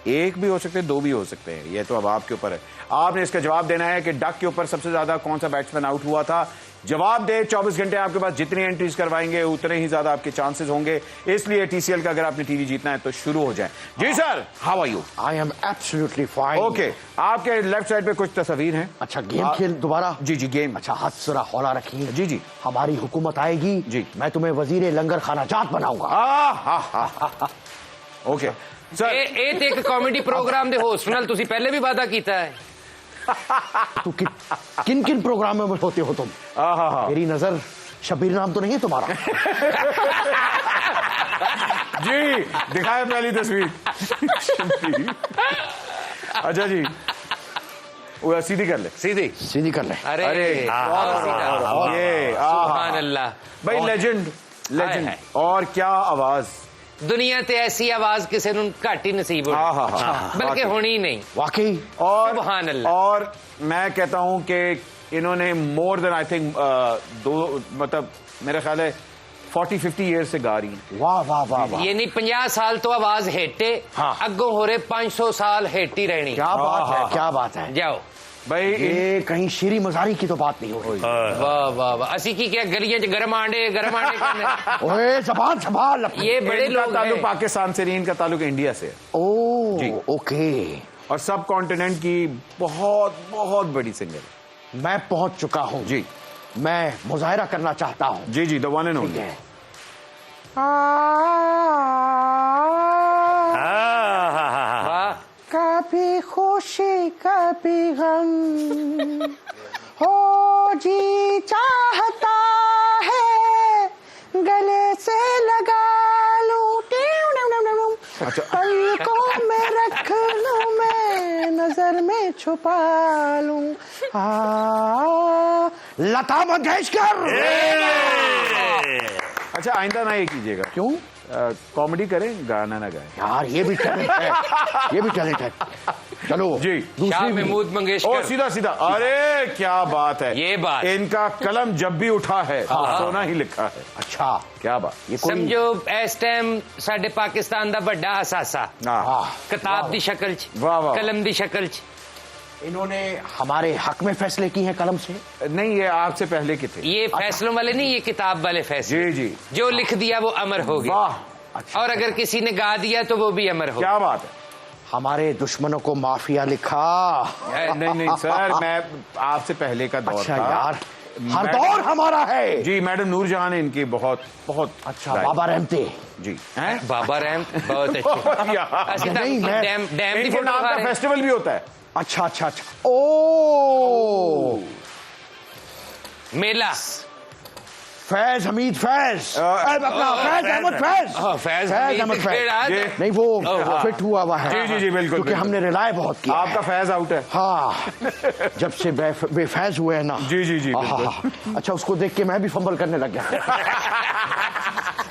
S1: एक भी हो सकते हैं, 2 भी हो सकते हैं, ये तो अब आपके ऊपर है। आपने इसका जवाब देना है कि डक के ऊपर सबसे ज्यादा कौन सा बैट्समैन आउट हुआ था। जवाब दे, 24 घंटे आपके पास जितनी एंट्रीज करवाएंगे उतने ही ज्यादा आपके चांसेस होंगे। इसलिए TCL का अगर आपने टीवी जीतना है तो शुरू हो जाए। जी sir, how are you?
S2: I am absolutely fine.
S1: Okay, आपके लेफ्ट साइड पे कुछ तस्वीर हैं।
S2: अच्छा, गेम खेल दोबारा?
S1: जी गेम।
S2: अच्छा, हाथ जरा हौला रखिए।
S1: जी
S2: हमारी हुकूमत आएगी
S1: जी,
S2: मैं तुम्हें वजीर लंगर खाना जात बनाऊंगा।
S1: ओके सर,
S3: ਇਹ ਤੇ ਇੱਕ ਕਾਮੇਡੀ ਪ੍ਰੋਗਰਾਮ ਦੇ ਹੋਸਟ ਨਾਲ ਤੁਸੀਂ ਪਹਿਲੇ ਵੀ ਵਾਅਦਾ ਕੀਤਾ ਹੈ।
S2: तो किन किन प्रोग्राम में होते हो तुम? मेरी नजर शबीर नाम तो नहीं है तुम्हारा?
S1: जी दिखाए पहली तस्वीर। अच्छा जी, वो सीधी कर ले,
S2: सीधी कर ले।
S3: अरे
S1: ये
S3: सुभान अल्लाह
S1: भाई, लेजेंड
S3: हाय।
S1: और क्या आवाज।
S3: दुनिया ते ऐसी आवाज किसी ਨੂੰ ਘੱਟ ਹੀ नसीब होनी, बल्कि होनी ही नहीं।
S2: वाकई।
S1: और
S3: सुभान अल्लाह।
S1: और मैं कहता हूं कि इन्होंने मोर देन आई थिंक मतलब मेरा ख्याल है 40-50 ईयर्स से गा रही हैं।
S2: वाह वाह वाह वाह,
S3: ये नहीं 50 साल तो आवाज हेटे, अगों हो रहे 500 साल हेटी रहनी।
S2: क्या बात है, क्या बात है।
S3: जाओ
S1: भाई,
S2: ये कहीं शीरी मजारी की तो बात नहीं हो रही।
S3: वाह वाह वाह, असी की क्या गलियां च गरम आंडे करने।
S2: ओए जबान संभाल अपनी।
S3: ये बड़े
S1: इनका
S3: लोग
S1: ताल्लुक
S3: हैं।
S1: पाकिस्तान से नहीं, इनका ताल्लुक इंडिया से है। जी।
S2: ओ ओके।
S1: और सब कॉन्टिनेंट की बहुत बहुत बड़ी सिंगर है।
S2: मैं पहुंच चुका हूं
S1: जी,
S2: मैं मुजाहिरा करना चाहता हूं।
S1: जी द वन एंड
S2: ठीक
S1: ओनली।
S2: है।
S3: वाह,
S2: कभी खुशी कभी गम हो, जी चाहता है गले से लगा लूं,
S1: अच्छा।
S2: पलकों में रख लूं, मैं नजर में छुपा लूं। लता मंगेशकर।
S1: अच्छा, आइंदा ना ये कीजिएगा।
S2: क्यों?
S1: कॉमेडी करें, गाना ना गाएं।
S2: यार ये भी टैलेंट है, ये भी टैलेंट है। चलो
S1: जी।
S3: शाह
S2: दूसरी भी।
S3: महमूद
S1: और
S3: मंगेशकर।
S1: सीधा सीधा, अरे क्या बात है।
S3: ये बात।
S1: इनका कलम जब भी उठा है तो सोना ही लिखा है।
S2: अच्छा,
S1: क्या बात।
S2: ये कोई
S3: समझो इस टाइम साडे पाकिस्तान दा बड़ा असासा
S1: हाँ,
S3: किताब दी शक्ल च,
S1: वाह, वाह।
S3: कलम दी शक्ल च।
S2: इन्होंने हमारे हक में फैसले किए हैं कलम से।
S1: नहीं, ये आपसे पहले के थे।
S3: ये फैसलों वाले नहीं, ये किताब वाले फैसले।
S1: जी जी,
S3: जो लिख दिया वो अमर हो गया,
S1: वाह, अच्छा,
S3: और अगर किसी ने गा दिया तो वो भी अमर हो गया।
S1: क्या बात है।
S2: हमारे दुश्मनों को माफिया लिखा।
S1: नहीं नहीं सर, मैं आपसे पहले का दौर
S2: अच्छा
S1: था।
S2: यार, हर दौर हमारा है।
S1: जी मैडम नूरजहां ने इनकी बहुत बहुत
S2: अच्छा, बाबा रहमते।
S1: जी हैं
S3: बाबा रैम बहुत अच्छे
S2: नहीं, मैं-
S3: डैम दी
S1: इनके
S3: फोटो
S1: नाम
S3: खा
S1: का
S3: रहे हैं।
S1: फेस्टिवल भी होता है।
S2: अच्छा अच्छा अच्छा, ओ
S3: मेला
S2: फैज हमीद फैज, अपना फैज अहमद फैज,
S3: फैज
S2: फैज अहमद फैज। नहीं वो फिट हुआ हुआ है।
S1: जी, जी, जी, बिल्कुल,
S2: क्योंकि
S1: बिल्कुल।
S2: हमने रिलाय बहुत किया
S1: आपका
S2: है।
S1: फैज आउट है।
S2: हाँ, जब से बेफैज हुए हैं ना।
S1: जी, जी, जी, बिल्कुल।
S2: आहा, अच्छा, उसको देख के मैं भी फंबल करने लग गया।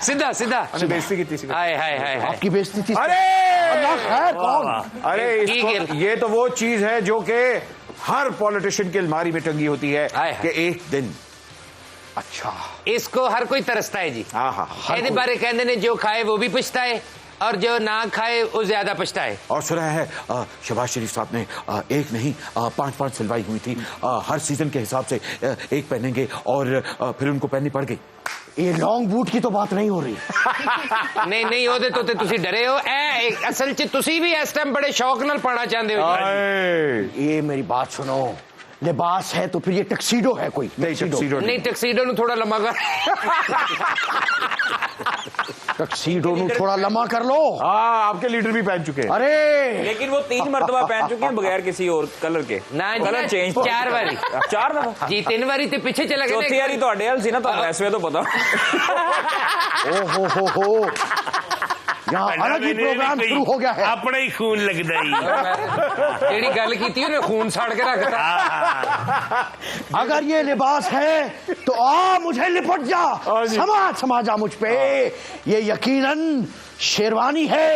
S3: सीधा सीधा
S1: हमने बेइज्जती की थी।
S3: हाय हाय हाय हाय
S2: आपकी बेइज्जती थी।
S1: अरे
S2: अल्लाह खैर, कौन?
S1: अरे
S3: ठीक
S1: इसको
S3: है।
S1: ये तो वो चीज है जो कि हर पॉलिटिशियन की अलमारी में टंगी होती है
S3: हाय, हाय।
S1: कि एक दिन।
S2: अच्छा,
S3: इसको हर कोई तरसता है जी।
S1: हाँ हाँ
S3: ਇਹਦੇ ਬਾਰੇ ਕਹਿੰਦੇ ਨੇ जो खाए वो भी पछताए और जो ना खाए वो ज्यादा पछताए।
S1: और सुना है शहबाज शरीफ साहब ने एक नहीं 5 सिलवाई हुई थी। हर सीजन के हिसाब से एक पहनेंगे और फिर उनको पहननी पड़ गई।
S2: ये लॉन्ग बूट की तो बात नहीं हो रही।
S3: ਨਹੀਂ ਨਹੀਂ ਉਹਦੇ ਤੋਂ ਤੇ ਤੁਸੀਂ ਡਰੇ ਹੋ। ਇਹ ਅਸਲ 'ਚ ਤੁਸੀਂ ਵੀ ਇਸ ਟਾਈਮ बड़े शौक ਨਾਲ ਪਾਣਾ ਚਾਹੁੰਦੇ हो जी।
S1: आए।
S2: ये मेरी बात सुनो, लिबास है तो फिर ये टक्सीडो है कोई?
S1: नहीं टक्सीडो
S3: ਨਹੀਂ ਟੈਕਸੀਡੋ ਨੂੰ ਥੋੜਾ ਲੰਮਾ ਕਰ।
S2: टक्सीडो नु थोड़ा लम्बा कर लो।
S1: हाँ आपके लीडर भी पहन चुके हैं।
S2: अरे
S4: लेकिन वो 3 मरतबा पहन चुके हैं बगैर किसी और कलर के।
S3: ਨਾ
S4: कलर
S3: ਜੀ
S4: चेंज
S3: 4 ਵਾਰੀ
S4: 4 दफा
S3: ਜੀ 3 ਵਾਰੀ ਤੇ ਪਿੱਛੇ ਚਲਾ ਗਿਆ।
S4: चौथी वारी ਤੁਹਾਡੇ ਹਾਲ ਸੀ ਨਾ ਤੁਹਾਨੂੰ ਐਸਵੇ ਤੋਂ पता।
S2: ओ हो यहाँ अलग ही प्रोग्राम शुरू हो गया है।
S5: अपना ही खून लगता ही।
S3: ਜਿਹੜੀ ਗੱਲ ਕੀਤੀ ਉਹਨੇ ਖੂਨ ਸਾੜ ਕੇ ਰੱਖਤਾ।
S2: अगर ये लिबास है तो आ मुझे लिपट जा, समा जा मुझ पे। ये यकीनन शेरवानी है।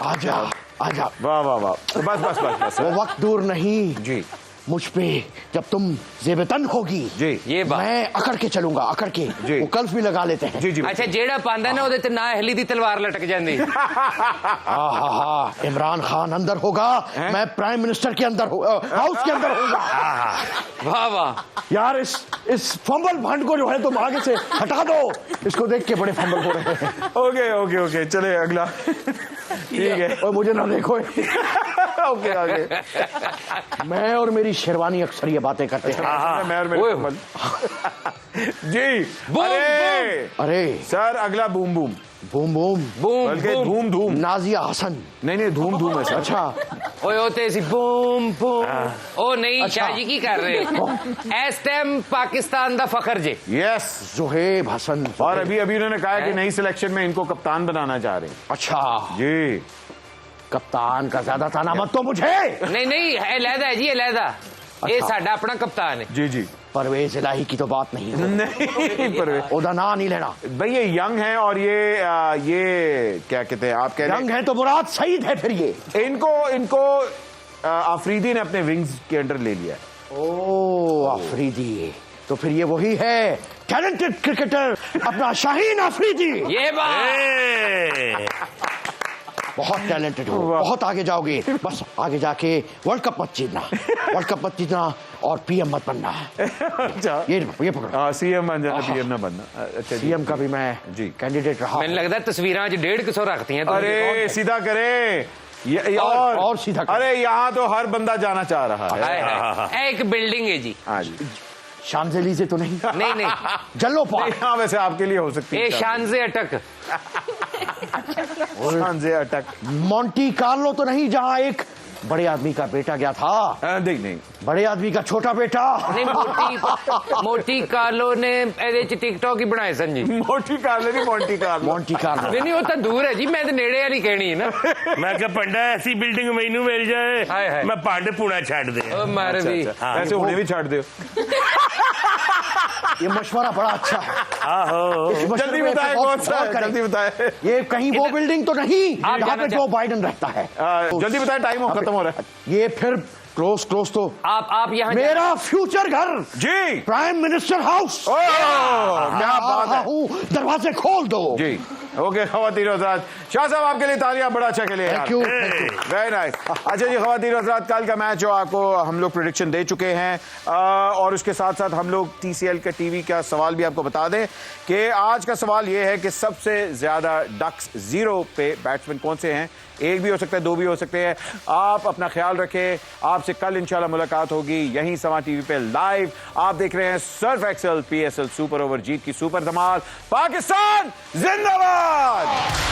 S2: आजा आजा,
S1: वाह वाह वाह, बस बस बस बस।
S2: वो वक्त दूर नहीं
S1: जी
S2: मुझ पे जब तुम जेबतन होगी।
S1: जी
S3: ये बात
S2: मैं अकड़ के चलूंगा, अकड़ के।
S1: जी।
S2: वो कल्फ भी लगा लेते हैं।
S1: जी जी
S3: ਅੱਛਾ ਜਿਹੜਾ ਪਾਉਂਦਾ ਨਾ ਉਹਦੇ ਤੇ ਨਾ ਹਿੱਲੀ ਦੀ ਤਲਵਾਰ ਲਟਕ ਜਾਂਦੀ।
S2: हाँ, इमरान खान अंदर होगा, मैं प्राइम मिनिस्टर के अंदर हाउस के अंदर होगा।
S3: वाह वाह।
S2: यार इस फंबल भंड को जो है तुम आगे से हटा दो। इसको देख के बड़े फंबल हो रहे हैं।
S1: ओके ओके ओके चले अगला। ठीक है
S2: और मुझे ना देखो।
S1: ओके आगे।
S2: मैं और मेरी शेरवानी अक्सर ये बातें करते हैं।
S1: मैं और मेरे
S3: ओए।
S1: कमल। जी
S3: बूम,
S1: अरे
S2: अरे
S1: सर अगला boom boom
S2: boom boom,
S3: boom
S1: बल्कि
S3: बूम।
S1: धूम धूम।
S2: नाजिया हसन।
S1: नहीं नहीं धूम धूम है सर।
S2: अच्छा,
S3: ਓਏ ਉਹ ਤੇ ਸੀ ਬੂਮ ਬੂਮ। ਉਹ ਨਹੀਂ
S2: अच्छा।
S3: ਸ਼ਾਹ ਜੀ ਕੀ ਕਰ ਰਹੇ ਹੋ? ਇਸ ਟਾਈਮ ਪਾਕਿस्तान ਦਾ फखर जे।
S1: यस
S2: जुहेब हसन।
S1: और अभी अभी उन्होंने कहा कि नई सिलेक्शन में इनको कप्तान बनाना चाह रहे हैं।
S2: अच्छा,
S1: जी
S2: कप्तान का ज्यादा ताना मत तो मुझे।
S3: ਨਹੀਂ ਨਹੀਂ ਇਹ ਲਹਿਦਾ ਹੈ ਜੀ ਇਹ ਲਹਿਦਾ। ਇਹ ਸਾਡਾ ਆਪਣਾ ਕਪਤਾਨ ਹੈ।
S1: जी जी
S2: परवेज इलाही की तो बात नहीं है।
S1: नहीं पर
S2: ओदा ना नहीं लेना।
S1: भाई ये यंग है और ये क्या कहते हैं आप कह रहे
S2: रंग है तो मुराद सईद है फिर ये।
S1: हैं इनको इनको आफरीदी ने अपने विंग्स के अंडर ले लिया है।
S2: ओ अफरीदी, तो फिर ये वही है टैलेंटेड क्रिकेटर अपना शाहीन अफरीदी।
S3: ये बात
S5: ए,
S2: बहुत टैलेंटेड हो, बहुत आगे जाओगे। बस आगे जाके वर्ल्ड कप मत जीतना, वर्ल्ड कप मत जीतना और पीएम मत बनना।
S1: अच्छा
S2: ये पकड़ो।
S1: सीएम बन जाना पीएम ना बनना। अच्छा जी।
S2: सीएम का भी मैं
S1: जी।
S2: कैंडिडेट रहा।
S3: ਮੈਨੂੰ ਲੱਗਦਾ ਤਸਵੀਰਾਂ 'ਚ 150 ਰੱਖਤੀਆਂ ਤੁਸੀਂ।
S1: अरे सीधा करे
S2: और सीधा करे।
S1: अरे यहाँ तो हर बंदा जाना चाह रहा है।
S3: ਹਾਏ ਹਾਏ। ਇਹ ਇੱਕ ਬਿਲਡਿੰग है जी।
S1: हाँ जी
S2: शांजेलीजे तो नहीं?
S3: नहीं नहीं
S2: जल्लो पार्क।
S1: हाँ वैसे आपके लिए हो सकती
S3: ये
S1: है
S3: शान से अटक।
S1: शान से अटक।
S2: मोंटी कार्लो तो नहीं जहां एक बड़े आदमी का बेटा गया था?
S1: नहीं नहीं
S2: बड़े आदमी का छोटा बेटा।
S3: नहीं मोटी कार्लो ने ਇਹਦੇ 'ਚ ਟਿਕਟੌਕ ਹੀ ਬਣਾਏ ਸਨ ਜੀ।
S1: मोटी कार नहीं मोंटी कार
S2: मोंटी कार्लो।
S3: ਨਹੀਂ ਨਹੀਂ ਉਹ ਤਾਂ ਦੂਰ ਹੈ ਜੀ ਮੈਂ ਤਾਂ ਨੇੜੇ ਵਾਲੀ ਕਹਿਣੀ ਹੈ ਨਾ।
S5: मैं क्या पंडा ऐसी बिल्डिंग मैनू मिल जाए
S3: हाय, हाय।
S5: मैं पंड पुणा छड़ दे।
S3: ਉਹ ਮਾਰ ਵੀ।
S1: ऐसे उन्हें भी छाड़ दो।
S2: ये मशवरा बड़ा अच्छा है।
S5: आहो
S2: इस मशवरे
S1: जल्दी
S2: पे
S1: बताए
S2: बहुत
S1: कौन सा
S2: गौर
S1: है?
S2: करें।
S1: जल्दी बताए।
S2: ये कहीं वो बिल्डिंग तो नहीं
S3: आप
S2: जहाँ
S3: जाना
S2: पे जो बाइडन रहता है?
S1: जल्दी बताए टाइम खत्म हो रहा है।
S2: ये फिर क्लोज तो
S3: आप यहाँ
S2: मेरा फ्यूचर घर
S1: जी
S2: प्राइम मिनिस्टर हाउस।
S1: क्या बात है।
S2: हूँ, दरवाजे खोल दो।
S1: जी ओके खवातीन हज़रात, शाह साहब आपके लिए तालियां, बड़ा अच्छा खेले।
S2: Thank you.
S1: Very nice. अच्छा जी खवातीन हज़रात, कल का मैच जो आपको हम लोग प्रेडिक्शन दे चुके हैं और उसके साथ साथ हम लोग TCL का टीवी का सवाल भी आपको बता दें कि आज का सवाल ये है कि सबसे ज्यादा डक्स 0 पे बैट्समैन कौन से हैं। एक भी हो सकता है, दो भी हो सकते हैं। आप अपना ख्याल रखें, आपसे कल इंशाल्लाह मुलाकात होगी यहीं समा टीवी पे लाइव। आप देख रहे हैं Surf Excel PSL super over जीत की सुपर धमाल। पाकिस्तान जिंदाबाद।